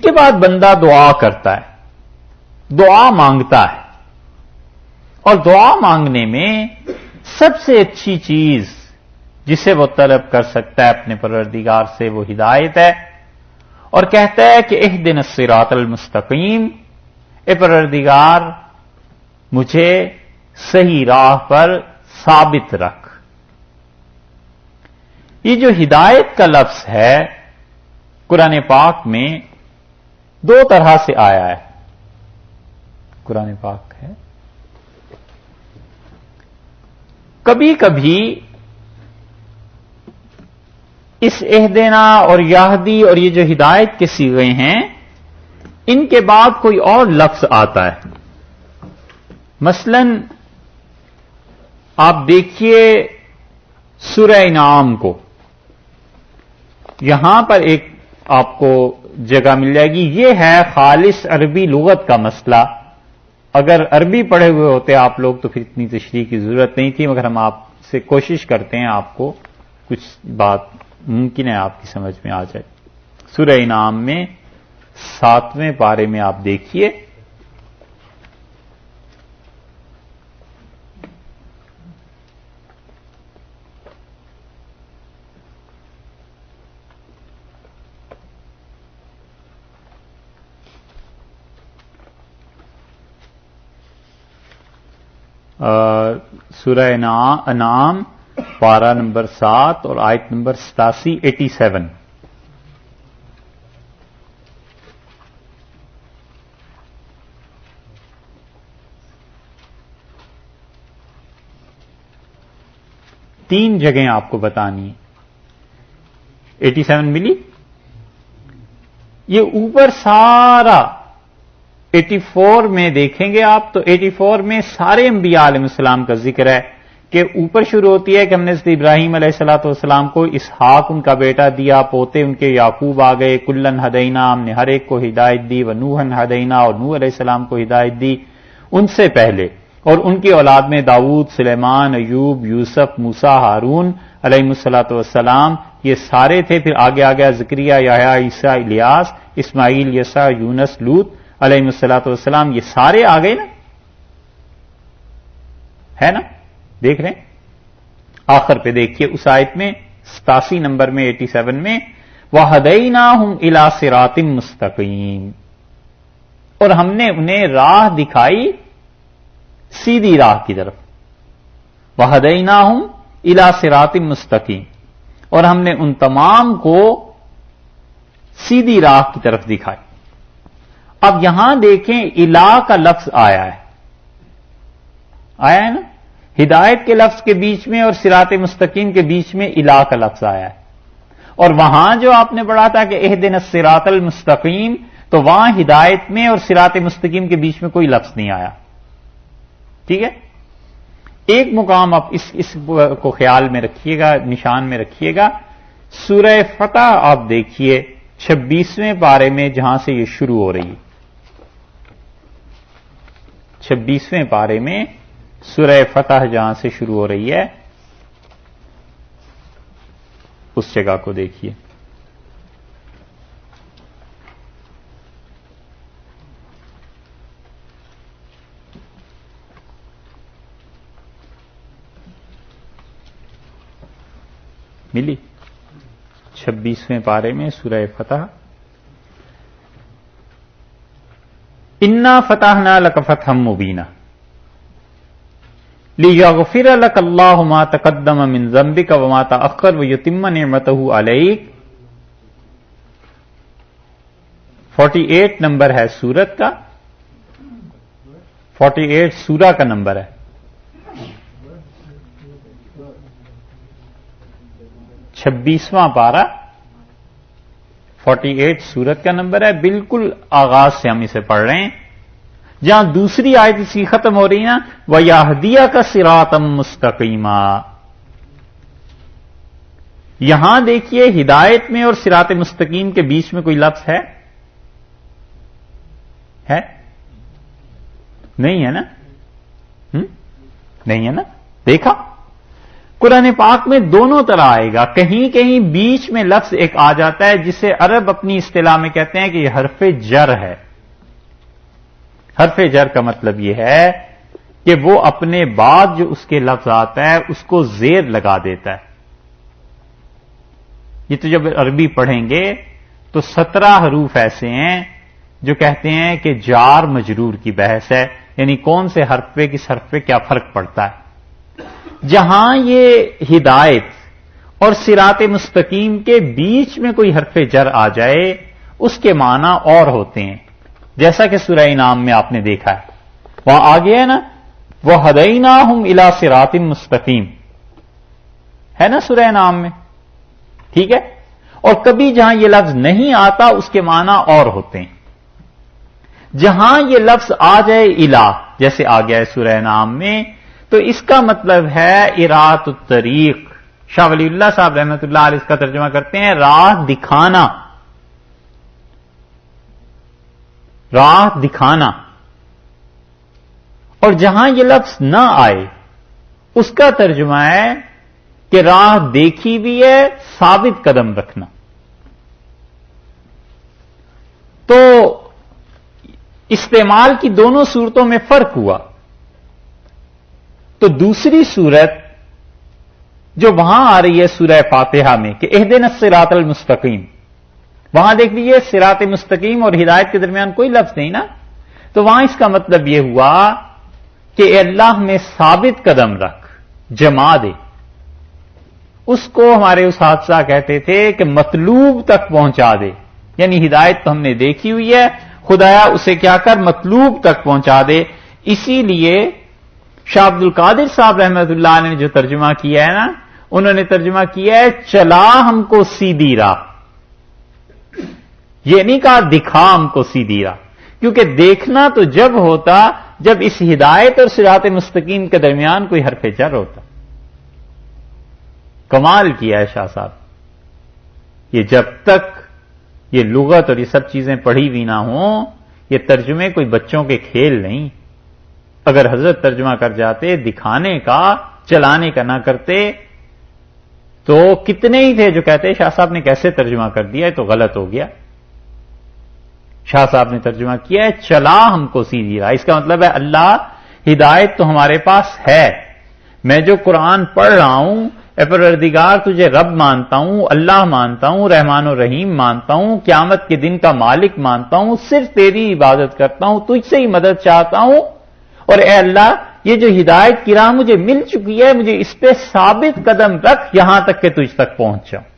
کے بعد بندہ دعا کرتا ہے، دعا مانگتا ہے، اور دعا مانگنے میں سب سے اچھی چیز جسے وہ طلب کر سکتا ہے اپنے پروردگار سے وہ ہدایت ہے، اور کہتا ہے کہ اہدنا الصراط المستقیم، اے پروردگار مجھے صحیح راہ پر ثابت رکھ۔ یہ جو ہدایت کا لفظ ہے قرآن پاک میں دو طرح سے آیا ہے۔ قرآن پاک ہے، کبھی کبھی اس اہدنا اور یہدی اور یہ جو ہدایت کے صیغے ہیں ان کے بعد کوئی اور لفظ آتا ہے۔ مثلا آپ دیکھیے سورہ انعام کو، یہاں پر ایک آپ کو جگہ مل جائے گی۔ یہ ہے خالص عربی لغت کا مسئلہ، اگر عربی پڑھے ہوئے ہوتے آپ لوگ تو پھر اتنی تشریح کی ضرورت نہیں تھی، مگر ہم آپ سے کوشش کرتے ہیں آپ کو کچھ بات ممکن ہے آپ کی سمجھ میں آ جائے۔ سورہ انعام میں 7ویں پارے میں آپ دیکھیے، سورہ انعام پارہ نمبر 7 اور آیت نمبر 87 تین جگہیں آپ کو بتانی ہے۔ 87 ملی؟ یہ اوپر سارا 84 میں دیکھیں گے آپ تو 84 میں سارے انبیاء علیہ السلام کا ذکر ہے کہ اوپر شروع ہوتی ہے کہ ہم نے ابراہیم علیہ السلام کو اسحاق ان کا بیٹا دیا، پوتے ان کے یعقوب آ گئے، کلن ہدینا ہم نے ہر ایک کو ہدایت دی، ونوحن ہدینا اور نوح علیہ السلام کو ہدایت دی ان سے پہلے، اور ان کی اولاد میں داؤد، سلیمان، ایوب، یوسف، موسیٰ، ہارون علیہ السلام یہ سارے تھے۔ پھر آگے آ گیا زکریا، یحییٰ، عیسیٰ، الیاس، اسماعیل، یسع، یونس، لوط علیہ السلام، یہ سارے آ گئے نا، ہے نا؟ دیکھ رہے ہیں آخر پہ دیکھیے اس آیت میں 87 نمبر میں 87 میں وَهَدَيْنَاهُمْ إِلَىٰ صِرَاطٍ مُسْتَقِيمٍ، اور ہم نے انہیں راہ دکھائی سیدھی راہ کی طرف۔ وَهَدَيْنَاهُمْ إِلَىٰ صِرَاطٍ مُسْتَقِيمٍ، اور ہم نے ان تمام کو سیدھی راہ کی طرف دکھائی۔ اب یہاں دیکھیں الہ کا لفظ آیا ہے نا، ہدایت کے لفظ کے بیچ میں اور صراط مستقیم کے بیچ میں الہ کا لفظ آیا ہے، اور وہاں جو آپ نے پڑھا تھا کہ اہدنا الصراط المستقیم، تو وہاں ہدایت میں اور صراط مستقیم کے بیچ میں کوئی لفظ نہیں آیا۔ ٹھیک ہے، ایک مقام آپ اس کو خیال میں رکھیے گا، نشان میں رکھیے گا، سورہ فتح آپ دیکھیے 26ویں پارے میں جہاں سے یہ شروع ہو رہی ہے، 26ویں پارے میں سورہ فتح جہاں سے شروع ہو رہی ہے اس جگہ کو دیکھیے۔ ملی 26ویں پارے میں سورہ فتح، انا فتحنا لک فتحا مبینا لیغفر لک اللہ ما تقدم من ذنبک وما تأخر ویتم نعمتہ علیک۔ 48 نمبر ہے سورت کا، 48 سورہ کا نمبر ہے، 26واں پارہ 48 سورت کا نمبر ہے، بالکل آغاز سے ہم اسے پڑھ رہے ہیں، جہاں دوسری آیت اس کی ختم ہو رہی نا وَيَهْدِيَكَ صِرَاطًا مُسْتَقِيمًا۔ یہاں دیکھیے ہدایت میں اور صراط مستقیم کے بیچ میں کوئی لفظ ہے نہیں ہے نا؟ نہیں ہے نا؟ دیکھا قرآن پاک میں دونوں طرح آئے گا. کہیں کہیں بیچ میں لفظ ایک آ جاتا ہے جسے عرب اپنی اصطلاح میں کہتے ہیں کہ یہ حرف جر ہے. حرف جر کا مطلب یہ ہے کہ وہ اپنے بعد جو اس کے لفظ آتا ہے اس کو زیر لگا دیتا ہے. یہ تو جب عربی پڑھیں گے تو 17 حروف ایسے ہیں جو کہتے ہیں کہ جار مجرور کی بحث ہے، یعنی کون سے حرف پہ کس حرف پہ کیا فرق پڑتا ہے. جہاں یہ ہدایت اور صراط مستقیم کے بیچ میں کوئی حرف جر آ جائے اس کے معنی اور ہوتے ہیں، جیسا کہ سورہ انعام میں آپ نے دیکھا ہے. وہاں آگے ہے نا وَهَدَيْنَاهُمْ إِلَىٰ صِرَاطٍ مُسْتَقِيمٍ، ہے نا سورہ انعام میں، ٹھیک ہے. اور کبھی جہاں یہ لفظ نہیں آتا اس کے معنی اور ہوتے ہیں. جہاں یہ لفظ آ جائے الہ، جیسے آ گیا ہے سورہ انعام میں، تو اس کا مطلب ہے اراۃ الطریق. شاہ ولی اللہ صاحب رحمۃ اللہ علیہ اس کا ترجمہ کرتے ہیں راہ دکھانا، راہ دکھانا. اور جہاں یہ لفظ نہ آئے اس کا ترجمہ ہے کہ راہ دیکھی بھی ہے، ثابت قدم رکھنا. تو استعمال کی دونوں صورتوں میں فرق ہوا. تو دوسری صورت جو وہاں آ رہی ہے سورہ فاتحہ میں کہ اہدنا الصراط المستقیم، وہاں دیکھ لیجیے صراط مستقیم اور ہدایت کے درمیان کوئی لفظ نہیں نا، تو وہاں اس کا مطلب یہ ہوا کہ اے اللہ میں ثابت قدم رکھ، جما دے. اس کو ہمارے اساتذہ کہتے تھے کہ مطلوب تک پہنچا دے، یعنی ہدایت تو ہم نے دیکھی ہوئی ہے، خدایا اسے کیا کر مطلوب تک پہنچا دے. اسی لیے شاہ عبد القادر صاحب رحمۃ اللہ نے جو ترجمہ کیا ہے نا، انہوں نے ترجمہ کیا ہے چلا ہم کو سیدھی راہ. یہ نہیں کہا دکھا ہم کو سیدھی راہ، کیونکہ دیکھنا تو جب ہوتا جب اس ہدایت اور صراط مستقیم کے درمیان کوئی حرف جر ہوتا. کمال کیا ہے شاہ صاحب. یہ جب تک یہ لغت اور یہ سب چیزیں پڑھی بھی نہ ہوں، یہ ترجمے کوئی بچوں کے کھیل نہیں. اگر حضرت ترجمہ کر جاتے دکھانے کا چلانے کا نہ کرتے تو کتنے ہی تھے جو کہتے شاہ صاحب نے کیسے ترجمہ کر دیا، تو غلط ہو گیا. شاہ صاحب نے ترجمہ کیا ہے چلا ہم کو سیدھی راہ. اس کا مطلب ہے اللہ ہدایت تو ہمارے پاس ہے، میں جو قرآن پڑھ رہا ہوں اے پروردگار تجھے رب مانتا ہوں، اللہ مانتا ہوں، رحمان و رحیم مانتا ہوں، قیامت کے دن کا مالک مانتا ہوں، صرف تیری عبادت کرتا ہوں، تجھ سے ہی مدد چاہتا ہوں. اور اے اللہ یہ جو ہدایت کی راہ مجھے مل چکی ہے مجھے اس پہ ثابت قدم رکھ یہاں تک کہ تجھ تک پہنچ جاؤں.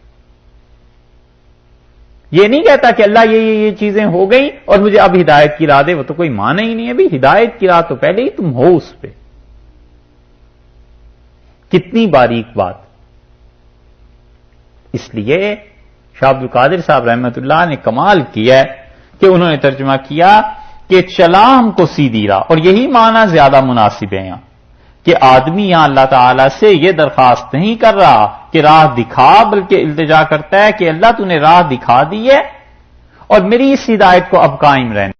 یہ نہیں کہتا کہ اللہ یہ چیزیں ہو گئیں اور مجھے اب ہدایت کی راہ دے، وہ تو کوئی معنی ہی نہیں ہے. بھائی ہدایت کی راہ تو پہلے ہی تم ہو اس پہ. کتنی باریک بات. اس لیے شاہ عبد القادر صاحب رحمۃ اللہ نے کمال کیا ہے کہ انہوں نے ترجمہ کیا کہ چلا ہم کو سیدھی راہ. اور یہی معنی زیادہ مناسب ہے یہاں کہ آدمی یہاں اللہ تعالی سے یہ درخواست نہیں کر رہا کہ راہ دکھا، بلکہ التجا کرتا ہے کہ اللہ تو نے راہ دکھا دی ہے اور میری اس ہدایت کو اب قائم رہنا.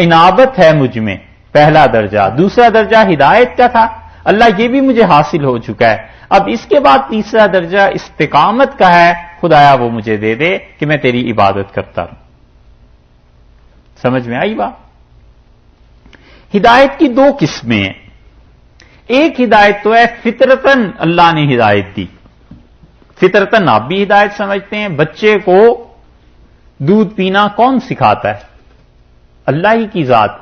عنابت ہے مجھ میں پہلا درجہ، دوسرا درجہ ہدایت کا تھا، اللہ یہ بھی مجھے حاصل ہو چکا ہے، اب اس کے بعد تیسرا درجہ استقامت کا ہے، خدایا وہ مجھے دے دے کہ میں تیری عبادت کرتا رہوں. سمجھ میں آئی بات؟ ہدایت کی دو قسمیں ہیں. ایک ہدایت تو ہے فطرتاً اللہ نے ہدایت دی. فطرتاً آپ بھی ہدایت سمجھتے ہیں. بچے کو دودھ پینا کون سکھاتا ہے؟ اللہ ہی کی ذات.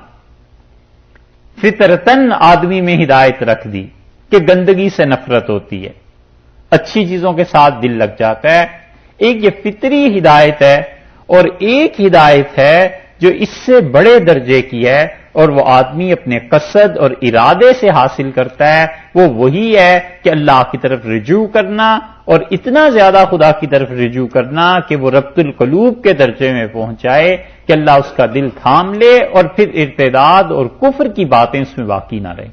فطرتاً آدمی میں ہدایت رکھ دی کہ گندگی سے نفرت ہوتی ہے، اچھی چیزوں کے ساتھ دل لگ جاتا ہے. ایک یہ فطری ہدایت ہے اور ایک ہدایت ہے جو اس سے بڑے درجے کی ہے اور وہ آدمی اپنے قصد اور ارادے سے حاصل کرتا ہے. وہ وہی ہے کہ اللہ کی طرف رجوع کرنا اور اتنا زیادہ خدا کی طرف رجوع کرنا کہ وہ ربط القلوب کے درجے میں پہنچائے کہ اللہ اس کا دل تھام لے اور پھر ارتداد اور کفر کی باتیں اس میں باقی نہ رہیں.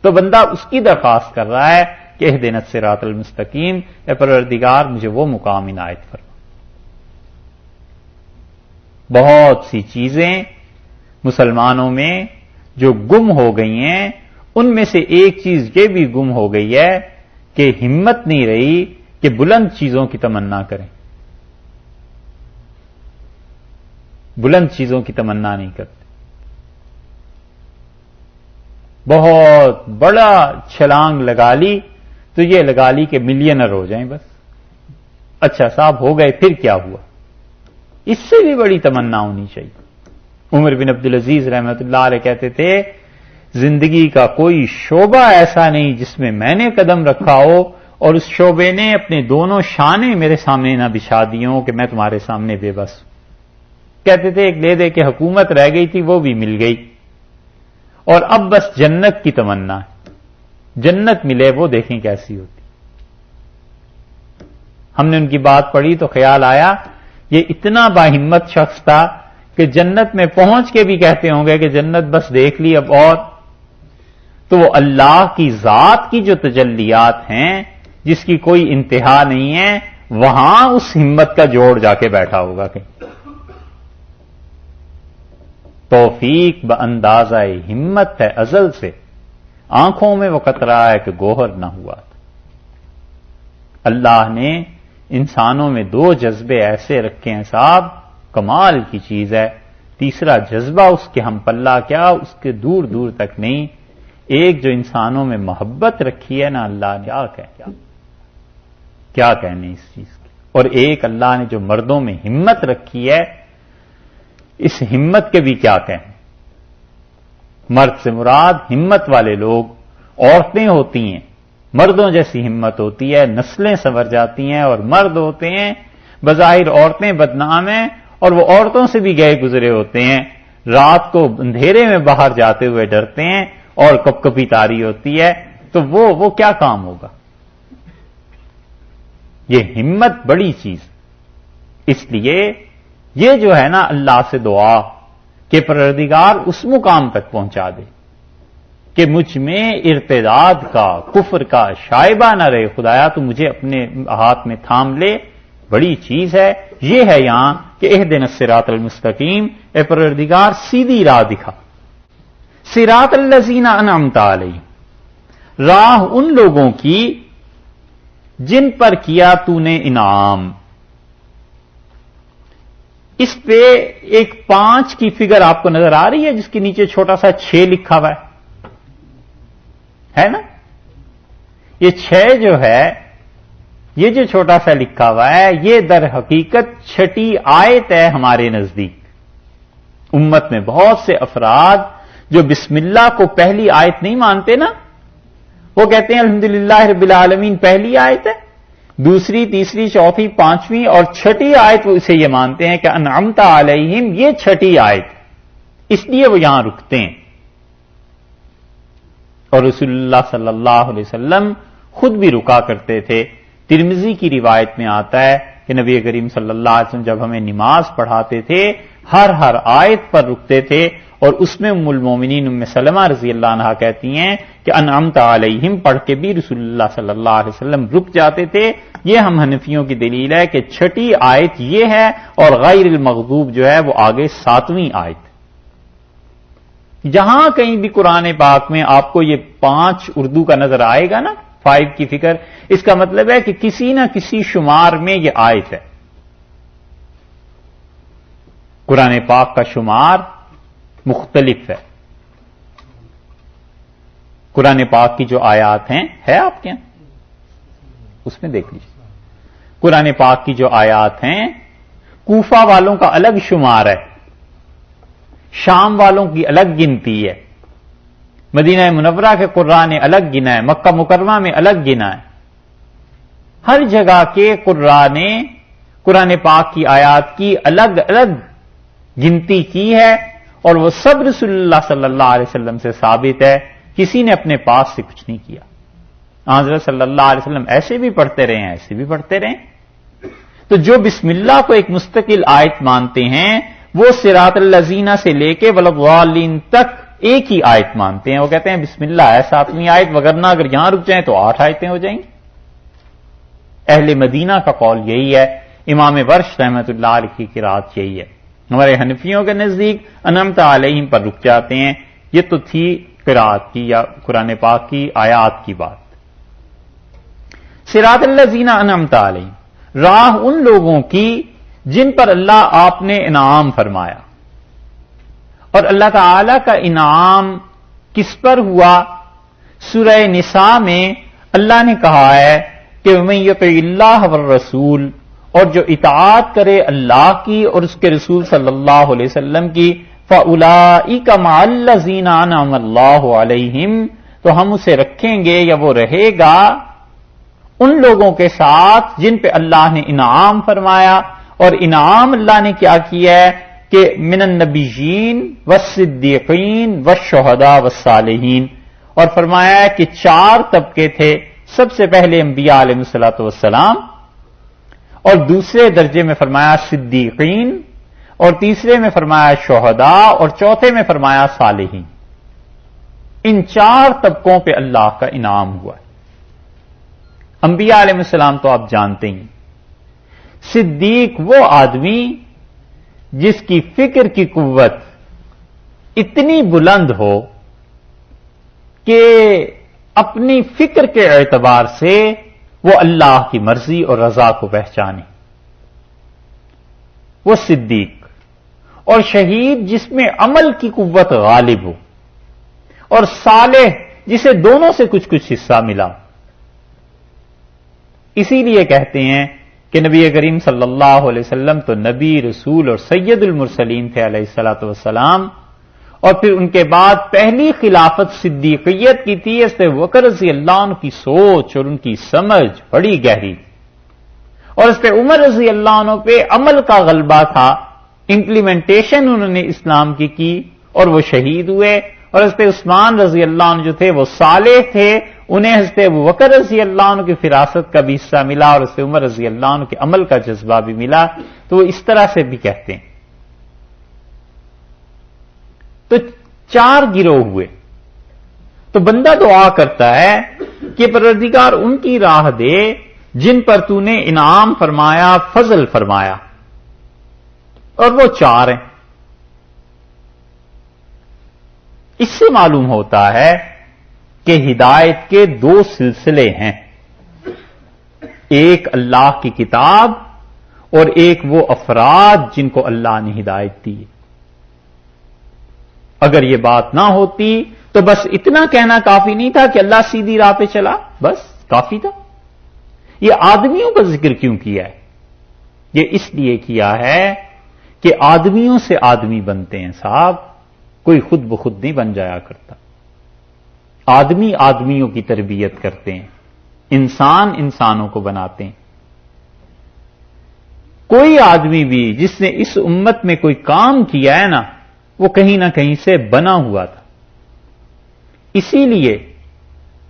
تو بندہ اس کی درخواست کر رہا ہے کہ اہدنا الصراط المستقیم، اے پروردگار مجھے وہ مقام عنایت فرما. بہت سی چیزیں مسلمانوں میں جو گم ہو گئی ہیں ان میں سے ایک چیز یہ بھی گم ہو گئی ہے کہ ہمت نہیں رہی کہ بلند چیزوں کی تمنا کریں، بلند چیزوں کی تمنا نہیں کرتے، بہت بڑا چھلانگ لگا لی تو یہ لگا لی کہ ملینر ہو جائیں بس، اچھا صاحب ہو گئے پھر کیا ہوا، اس سے بھی بڑی تمنا ہونی چاہیے۔ عمر بن عبدالعزیز رحمۃ اللہ علیہ کہتے تھے زندگی کا کوئی شعبہ ایسا نہیں جس میں میں نے قدم رکھا ہو اور اس شعبے نے اپنے دونوں شانے میرے سامنے نہ بچھا دی ہوں کہ میں تمہارے سامنے بے بس ہوں۔ کہتے تھے ایک لے دے کے حکومت رہ گئی تھی وہ بھی مل گئی، اور اب بس جنت کی تمنا ہے، جنت ملے وہ دیکھیں کیسی ہوتی۔ ہم نے ان کی بات پڑھی تو خیال آیا یہ اتنا باہمت شخص تھا کہ جنت میں پہنچ کے بھی کہتے ہوں گے کہ جنت بس دیکھ لی اب، اور تو وہ اللہ کی ذات کی جو تجلیات ہیں جس کی کوئی انتہا نہیں ہے، وہاں اس ہمت کا جوڑ جا کے بیٹھا ہوگا کہ توفیق باندازہ ہمت ہے ازل سے، آنکھوں میں وہ قطرہ ہے کہ گوہر نہ ہوا تھا۔ اللہ نے انسانوں میں دو جذبے ایسے رکھے ہیں صاحب، کمال کی چیز ہے۔ تیسرا جذبہ اس کے ہم پلہ کیا، اس کے دور دور تک نہیں۔ ایک جو انسانوں میں محبت رکھی ہے نا اللہ نے، کیا کہنے اس چیز کی، اور ایک اللہ نے جو مردوں میں ہمت رکھی ہے، اس ہمت کے بھی کیا کہیں۔ مرد سے مراد ہمت والے لوگ، عورتیں ہوتی ہیں مردوں جیسی ہمت ہوتی ہے، نسلیں سنور جاتی ہیں، اور مرد ہوتے ہیں بظاہر عورتیں بدنام ہیں اور وہ عورتوں سے بھی گئے گزرے ہوتے ہیں، رات کو اندھیرے میں باہر جاتے ہوئے ڈرتے ہیں اور کپ کپی تاری ہوتی ہے، تو وہ کیا کام ہوگا۔ یہ ہمت بڑی چیز، اس لیے یہ جو ہے نا اللہ سے دعا کہ پروردگار اس مقام تک پہنچا دے کہ مجھ میں ارتداد کا، کفر کا شائبہ نہ رہے، خدایا تو مجھے اپنے ہاتھ میں تھام لے، بڑی چیز ہے۔ یہ ہے یہاں کہ اہدنا الصراط المستقیم، اے پروردگار سیدھی راہ دکھا، صراط الذین انعمت علیہم، راہ ان لوگوں کی جن پر کیا تو نے انعام۔ اس پہ ایک 5 کی فگر آپ کو نظر آ رہی ہے جس کے نیچے چھوٹا سا 6 لکھا ہوا ہے نا؟ یہ 6 جو ہے، یہ جو چھوٹا سا لکھا ہوا ہے، یہ در حقیقت 6ٹی آیت ہے ہمارے نزدیک۔ امت میں بہت سے افراد جو بسم اللہ کو پہلی آیت نہیں مانتے نا، وہ کہتے ہیں الحمدللہ رب العالمین پہلی آیت ہے، دوسری، تیسری، چوتھی، 5ویں اور 6ٹی آیت وہ اسے یہ مانتے ہیں کہ انعمت علیہم یہ 6ٹی آیت، اس لیے وہ یہاں رکتے ہیں۔ اور رسول اللہ صلی اللہ علیہ وسلم خود بھی رکا کرتے تھے۔ ترمذی کی روایت میں آتا ہے کہ نبی کریم صلی اللہ علیہ وسلم جب ہمیں نماز پڑھاتے تھے ہر آیت پر رکتے تھے، اور اس میں ام المومنین ام سلمہ رضی اللہ عنہا کہتی ہیں کہ انعمت علیہم پڑھ کے بھی رسول اللہ صلی اللہ علیہ وسلم رک جاتے تھے۔ یہ ہم حنفیوں کی دلیل ہے کہ 6ٹی آیت یہ ہے، اور غیر المغضوب جو ہے وہ آگے 7ویں آیت۔ جہاں کہیں بھی قرآن پاک میں آپ کو یہ 5 اردو کا نظر آئے گا نا، 5 کی فکر، اس کا مطلب ہے کہ کسی نہ کسی شمار میں یہ آیت ہے۔ قرآن پاک کا شمار مختلف ہے۔ قرآن پاک کی جو آیات ہیں، ہے آپ کے یہاں؟ اس میں دیکھ لیجیے۔ قرآن پاک کی جو آیات ہیں، کوفہ والوں کا الگ شمار ہے، شام والوں کی الگ گنتی ہے، مدینہ منورہ کے قرآن نے الگ گنا ہے، مکہ مکرمہ میں الگ گنا ہے۔ ہر جگہ کے قرآن نے قرآن پاک کی آیات کی الگ الگ گنتی کی ہے، اور وہ سب رسول اللہ صلی اللہ علیہ وسلم سے ثابت ہے، کسی نے اپنے پاس سے کچھ نہیں کیا۔ حضرت صلی اللہ علیہ وسلم ایسے بھی پڑھتے رہے ہیں، ایسے بھی پڑھتے رہے۔ تو جو بسم اللہ کو ایک مستقل آیت مانتے ہیں، وہ صراط الذین سے لے کے ولاضالین تک ایک ہی آیت مانتے ہیں۔ وہ کہتے ہیں بسم اللہ ہے 7ویں آیت، وگرنہ اگر یہاں رک جائیں تو 8 آیتیں ہو جائیں گی۔ اہل مدینہ کا قول یہی ہے، امام ورش رحمۃ اللہ علیہ کی قرات یہی ہے۔ ہمارے حنفیوں کے نزدیک انعمت علیہم پر رک جاتے ہیں۔ یہ تو تھی قرات کی یا قرآن پاک کی آیات کی بات۔ صراط الذین انعمت علیہم، راہ ان لوگوں کی جن پر اللہ آپ نے انعام فرمایا. اور اللہ تعالی کا انعام کس پر ہوا؟ سورہ نساء میں اللہ نے کہا ہے کہ وَمَن یُطِعِ اللَّهَ وَالرَّسُولَ، اور جو اطاعت کرے اللہ کی اور اس کے رسول صلی اللہ علیہ وسلم کی، فَأُولَٰئِکَ مَعَ الَّذِينَ أَنْعَمَ اللَّهُ عَلَيْهِمْ، تو ہم اسے رکھیں گے یا وہ رہے گا ان لوگوں کے ساتھ جن پہ اللہ نے انعام فرمایا. اور انعام اللہ نے کیا کیا ہے کہ من النبیین والصدیقین والشہداء والصالحین، اور فرمایا ہے کہ 4 طبقے تھے. سب سے پہلے انبیاء علیہ الصلوۃ والسلام، اور دوسرے درجے میں فرمایا صدیقین، اور تیسرے میں فرمایا شہداء، اور چوتھے میں فرمایا صالحین. ان 4 طبقوں پہ اللہ کا انعام ہوا ہے. انبیاء علیہ السلام تو آپ جانتے ہیں. صدیق وہ آدمی جس کی فکر کی قوت اتنی بلند ہو کہ اپنی فکر کے اعتبار سے وہ اللہ کی مرضی اور رضا کو پہچانے، وہ صدیق. اور شہید جس میں عمل کی قوت غالب ہو، اور صالح جسے دونوں سے کچھ کچھ حصہ ملا. اسی لیے کہتے ہیں کہ نبی کریم صلی اللہ علیہ وسلم تو نبی، رسول اور سید المرسلین تھے علیہ الصلوۃ والسلام. اور پھر ان کے بعد پہلی خلافت صدیقیت کی تھی. اس پہ بکر رضی اللہ عنہ کی سوچ اور ان کی سمجھ بڑی گہری، اور اس پہ عمر رضی اللہ عنہ پہ عمل کا غلبہ تھا. امپلیمنٹیشن انہوں نے اسلام کی اور وہ شہید ہوئے. اور اس پہ عثمان رضی اللہ عنہ جو تھے وہ صالح تھے، انہیں حضرت ابوبکر رضی اللہ عنہ کی فراست کا بھی حصہ ملا، اور اس سے عمر رضی اللہ عنہ کے عمل کا جذبہ بھی ملا. تو وہ اس طرح سے بھی کہتے ہیں. تو 4 گروہ ہوئے. تو بندہ دعا کرتا ہے کہ پروردگار ان کی راہ دے جن پر تو نے انعام فرمایا، فضل فرمایا. اور وہ 4 ہیں. اس سے معلوم ہوتا ہے کہ ہدایت کے 2 سلسلے ہیں، ایک اللہ کی کتاب اور ایک وہ افراد جن کو اللہ نے ہدایت دی. اگر یہ بات نہ ہوتی تو بس اتنا کہنا کافی نہیں تھا کہ اللہ سیدھی راہ پہ چلا، بس کافی تھا. یہ آدمیوں کا ذکر کیوں کیا ہے؟ یہ اس لیے کیا ہے کہ آدمیوں سے آدمی بنتے ہیں صاحب، کوئی خود بخود نہیں بن جایا کرتا. آدمی آدمیوں کی تربیت کرتے ہیں، انسان انسانوں کو بناتے ہیں. کوئی آدمی بھی جس نے اس امت میں کوئی کام کیا ہے نا، وہ کہیں نہ کہیں سے بنا ہوا تھا. اسی لیے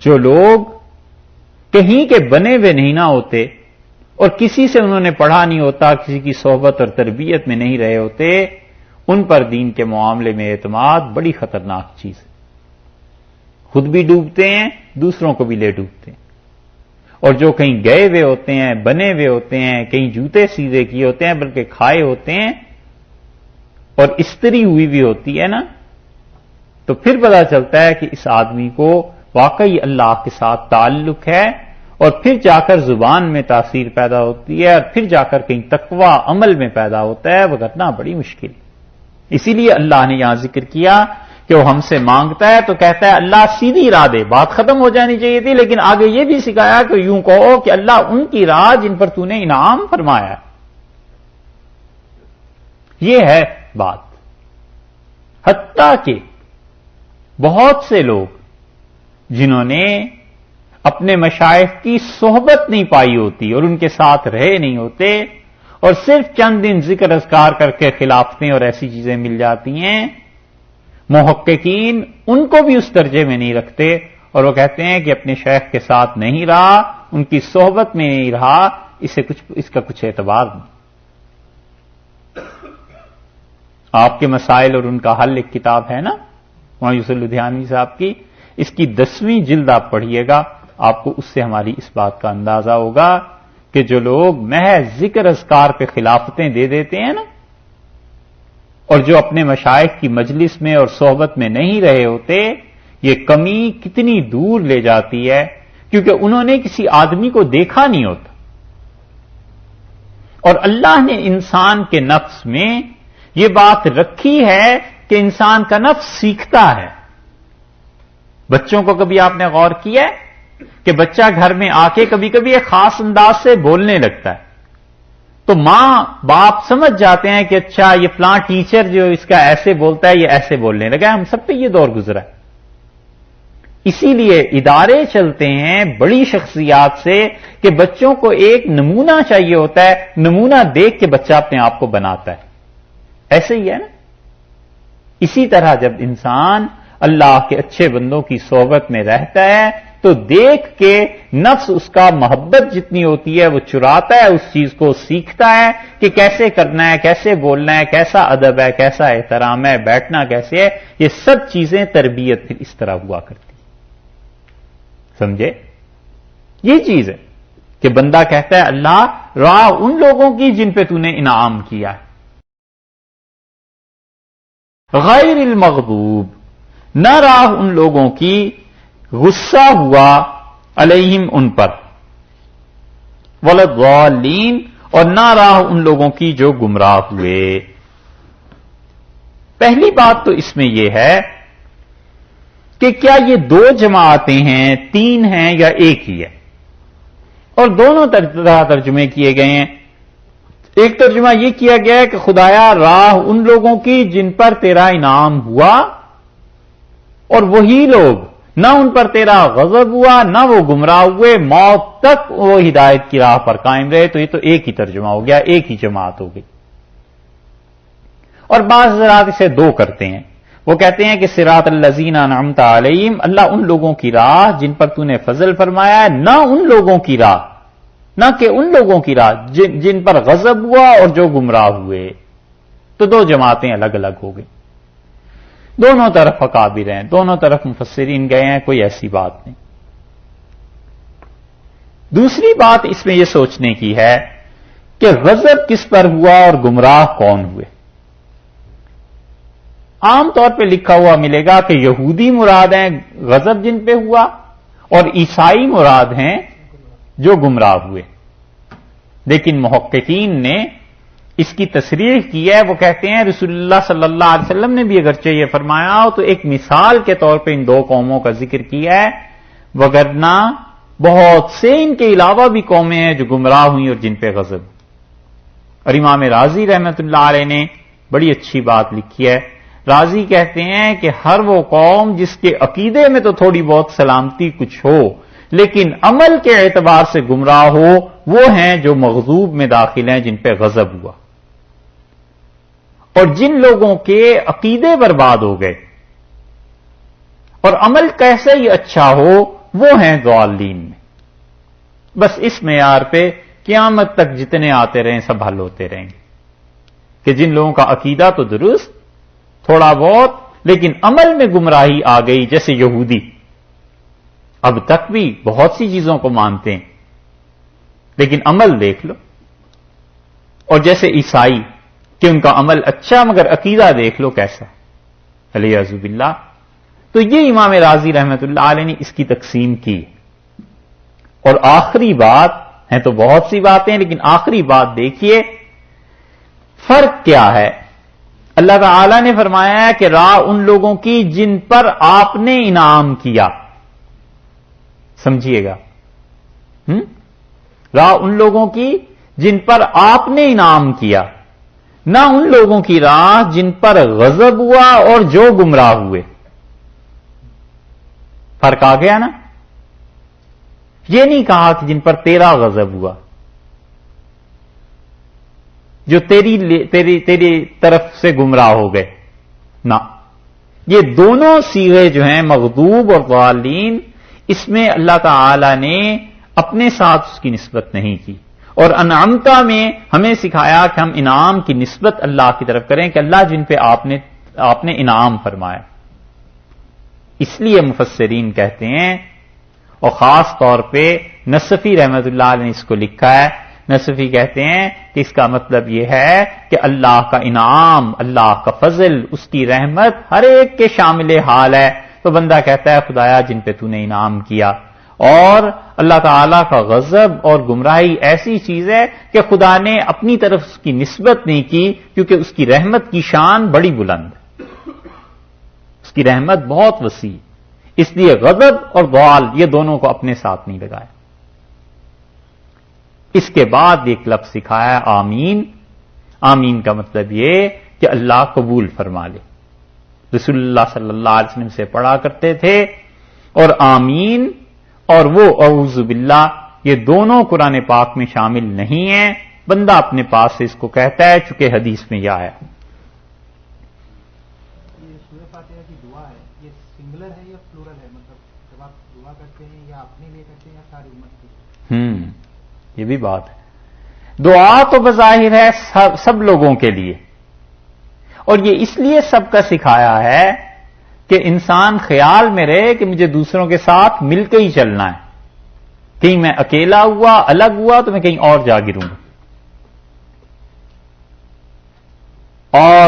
جو لوگ کہیں کے بنے ہوئے نہیں نہ ہوتے اور کسی سے انہوں نے پڑھا نہیں ہوتا، کسی کی صحبت اور تربیت میں نہیں رہے ہوتے، ان پر دین کے معاملے میں اعتماد بڑی خطرناک چیز ہے. خود بھی ڈوبتے ہیں، دوسروں کو بھی لے ڈوبتے ہیں. اور جو کہیں گئے ہوئے ہوتے ہیں، بنے ہوئے ہوتے ہیں، کہیں جوتے سیدھے کیے ہوتے ہیں، بلکہ کھائے ہوتے ہیں اور استری ہوئی بھی ہوتی ہے نا، تو پھر پتا چلتا ہے کہ اس آدمی کو واقعی اللہ کے ساتھ تعلق ہے، اور پھر جا کر زبان میں تاثیر پیدا ہوتی ہے، اور پھر جا کر کہیں تقوی عمل میں پیدا ہوتا ہے، وہ کرنا بڑی مشکل. اسی لیے اللہ نے یہاں ذکر کیا کہ وہ ہم سے مانگتا ہے تو کہتا ہے اللہ سیدھی راہ دے. بات ختم ہو جانی چاہیے تھی، لیکن آگے یہ بھی سکھایا کہ یوں کہو کہ اللہ ان کی راہ جن پر تو نے انعام فرمایا. یہ ہے بات. حتیٰ کہ بہت سے لوگ جنہوں نے اپنے مشائخ کی صحبت نہیں پائی ہوتی اور ان کے ساتھ رہے نہیں ہوتے، اور صرف چند دن ذکر اذکار کر کے خلافتیں اور ایسی چیزیں مل جاتی ہیں، محققین ان کو بھی اس درجے میں نہیں رکھتے، اور وہ کہتے ہیں کہ اپنے شیخ کے ساتھ نہیں رہا، ان کی صحبت میں نہیں رہا، اس کا کچھ اعتبار نہیں. آپ کے مسائل اور ان کا حل ایک کتاب ہے نا مایوس لدھیانوی صاحب کی، اس کی 10ویں جلد آپ پڑھیے گا، آپ کو اس سے ہماری اس بات کا اندازہ ہوگا کہ جو لوگ محض ذکر اذکار پہ خلافتیں دے دیتے ہیں نا، اور جو اپنے مشائخ کی مجلس میں اور صحبت میں نہیں رہے ہوتے، یہ کمی کتنی دور لے جاتی ہے کیونکہ انہوں نے کسی آدمی کو دیکھا نہیں ہوتا. اور اللہ نے انسان کے نفس میں یہ بات رکھی ہے کہ انسان کا نفس سیکھتا ہے. بچوں کو کبھی آپ نے غور کیا ہے کہ بچہ گھر میں آ کے کبھی کبھی ایک خاص انداز سے بولنے لگتا ہے تو ماں باپ سمجھ جاتے ہیں کہ اچھا یہ فلاں ٹیچر جو اس کا ایسے بولتا ہے یہ ایسے بولنے لگا. ہم سب پہ یہ دور گزرا ہے. اسی لیے ادارے چلتے ہیں بڑی شخصیات سے کہ بچوں کو ایک نمونہ چاہیے ہوتا ہے, نمونہ دیکھ کے بچہ اپنے آپ کو بناتا ہے. ایسے ہی ہے نا. اسی طرح جب انسان اللہ کے اچھے بندوں کی صحبت میں رہتا ہے تو دیکھ کے نفس اس کا محبت جتنی ہوتی ہے وہ چراتا ہے, اس چیز کو سیکھتا ہے کہ کیسے کرنا ہے, کیسے بولنا ہے, کیسا ادب ہے, کیسا احترام ہے, بیٹھنا کیسے ہے. یہ سب چیزیں تربیت پھر اس طرح ہوا کرتی. سمجھے؟ یہ چیز ہے کہ بندہ کہتا ہے اللہ راہ ان لوگوں کی جن پہ تو نے انعام کیا ہے. غیر المغضوب, نہ راہ ان لوگوں کی غصہ ہوا علیہم ان پر, والضالین, اور نہ راہ ان لوگوں کی جو گمراہ ہوئے. پہلی بات تو اس میں یہ ہے کہ کیا یہ دو جماعتیں ہیں, تین ہیں, یا ایک ہی ہے؟ اور دونوں طرح ترجمے کیے گئے ہیں. ایک ترجمہ یہ کیا گیا ہے کہ خدایا راہ ان لوگوں کی جن پر تیرا انعام ہوا, اور وہی لوگ نہ ان پر تیرا غضب ہوا نہ وہ گمراہ ہوئے, موت تک وہ ہدایت کی راہ پر قائم رہے. تو یہ تو ایک ہی ترجمہ ہو گیا, ایک ہی جماعت ہو گئی. اور بعض حضرات اسے دو کرتے ہیں. وہ کہتے ہیں کہ صراط الذین انعمت علیہم, اللہ ان لوگوں کی راہ جن پر تو نے فضل فرمایا ہے, نہ ان لوگوں کی راہ, نہ کہ ان لوگوں کی راہ جن پر غضب ہوا اور جو گمراہ ہوئے. تو دو جماعتیں الگ الگ ہو گئی. دونوں طرف اکابر ہیں, دونوں طرف مفسرین گئے ہیں, کوئی ایسی بات نہیں. دوسری بات اس میں یہ سوچنے کی ہے کہ غضب کس پر ہوا اور گمراہ کون ہوئے. عام طور پہ لکھا ہوا ملے گا کہ یہودی مراد ہیں غضب جن پہ ہوا, اور عیسائی مراد ہیں جو گمراہ ہوئے. لیکن محققین نے اس کی تصریح کی ہے. وہ کہتے ہیں رسول اللہ صلی اللہ علیہ وسلم نے بھی اگرچہ یہ فرمایا ہو تو ایک مثال کے طور پہ ان دو قوموں کا ذکر کیا ہے, وگرنہ بہت سے ان کے علاوہ بھی قومیں ہیں جو گمراہ ہوئی اور جن پہ غضب. اور امام رازی رحمت اللہ علیہ نے بڑی اچھی بات لکھی ہے. رازی کہتے ہیں کہ ہر وہ قوم جس کے عقیدے میں تو تھوڑی بہت سلامتی کچھ ہو لیکن عمل کے اعتبار سے گمراہ ہو, وہ ہیں جو مغضوب میں داخل ہیں جن پہ غضب ہوا. اور جن لوگوں کے عقیدے برباد ہو گئے اور عمل کیسے ہی اچھا ہو, وہ ہیں ضالین میں. بس اس معیار پہ قیامت تک جتنے آتے رہیں سب حل ہوتے رہیں گے کہ جن لوگوں کا عقیدہ تو درست تھوڑا بہت لیکن عمل میں گمراہی آ گئی, جیسے یہودی اب تک بھی بہت سی چیزوں کو مانتے ہیں لیکن عمل دیکھ لو, اور جیسے عیسائی کہ ان کا عمل اچھا مگر عقیدہ دیکھ لو کیسا, علیہ باللہ. تو یہ امام رازی رحمت اللہ علیہ نے اس کی تقسیم کی. اور آخری بات ہیں تو بہت سی باتیں لیکن آخری بات دیکھیے فرق کیا ہے. اللہ تعالی نے فرمایا ہے کہ راہ ان لوگوں کی جن پر آپ نے انعام کیا. سمجھیے گا, راہ ان لوگوں کی جن پر آپ نے انعام کیا, نہ ان لوگوں کی راہ جن پر غضب ہوا اور جو گمراہ ہوئے. فرق آ گیا نا. یہ نہیں کہا کہ جن پر تیرا غضب ہوا, جو تیری طرف سے گمراہ ہو گئے, نہ. یہ دونوں صیغے جو ہیں مغضوب اور ضالین, اس میں اللہ تعالی نے اپنے ساتھ اس کی نسبت نہیں کی. اور انعمتا میں ہمیں سکھایا کہ ہم انعام کی نسبت اللہ کی طرف کریں کہ اللہ جن پہ آپ نے انعام فرمایا. اس لیے مفسرین کہتے ہیں, اور خاص طور پہ نصفی رحمت اللہ علیہ نے اس کو لکھا ہے. نصفی کہتے ہیں کہ اس کا مطلب یہ ہے کہ اللہ کا انعام, اللہ کا فضل, اس کی رحمت ہر ایک کے شامل حال ہے. تو بندہ کہتا ہے خدایا جن پہ تو نے انعام کیا اور اللہ تعالیٰ کا غضب اور گمراہی ایسی چیز ہے کہ خدا نے اپنی طرف اس کی نسبت نہیں کی، کیونکہ اس کی رحمت کی شان بڑی بلند ہے، اس کی رحمت بہت وسیع، اس لیے غضب اور ضلال یہ دونوں کو اپنے ساتھ نہیں لگایا۔ اس کے بعد ایک لفظ سکھایا آمین۔ آمین کا مطلب یہ کہ اللہ قبول فرما لے۔ رسول اللہ صلی اللہ علیہ وسلم سے پڑھا کرتے تھے، اور آمین اور وہ اعوذ باللہ یہ دونوں قرآن پاک میں شامل نہیں ہیں، بندہ اپنے پاس سے اس کو کہتا ہے، چونکہ حدیث میں یہ آیا۔ یہ سورہ فاتحہ کی دعا ہے، یہ سنگولر ہے یا پلورل ہے؟ مطلب جب آپ دعا کرتے ہیں یا اپنے لیے کرتے ہیں یا ساری امت کے؟ یہ بھی بات ہے۔ دعا تو بظاہر ہے سب لوگوں کے لیے، اور یہ اس لیے سب کا سکھایا ہے کہ انسان خیال میں رہے کہ مجھے دوسروں کے ساتھ مل کے ہی چلنا ہے، کہیں میں اکیلا ہوا الگ ہوا تو میں کہیں اور جا گروں گا۔ اور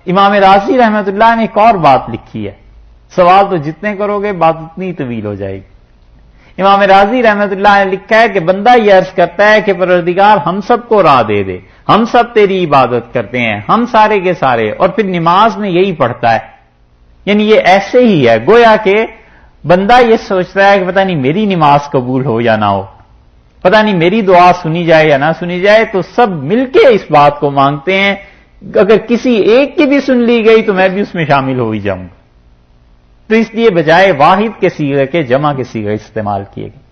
امام رازی رحمت اللہ نے ایک اور بات لکھی ہے، سوال تو جتنے کرو گے بات اتنی طویل ہو جائے گی۔ امام رازی رحمت اللہ نے لکھا ہے کہ بندہ یہ عرض کرتا ہے کہ پروردگار ہم سب کو راہ دے دے، ہم سب تیری عبادت کرتے ہیں، ہم سارے کے سارے، اور پھر نماز میں یہی پڑھتا ہے۔ یعنی یہ ایسے ہی ہے، گویا کہ بندہ یہ سوچتا ہے کہ پتہ نہیں میری نماز قبول ہو یا نہ ہو، پتہ نہیں میری دعا سنی جائے یا نہ سنی جائے، تو سب مل کے اس بات کو مانگتے ہیں، اگر کسی ایک کی بھی سن لی گئی تو میں بھی اس میں شامل ہو ہی جاؤں گا۔ تو اس لیے بجائے واحد کے صیغے کے جمع کے صیغے استعمال کیے گئے۔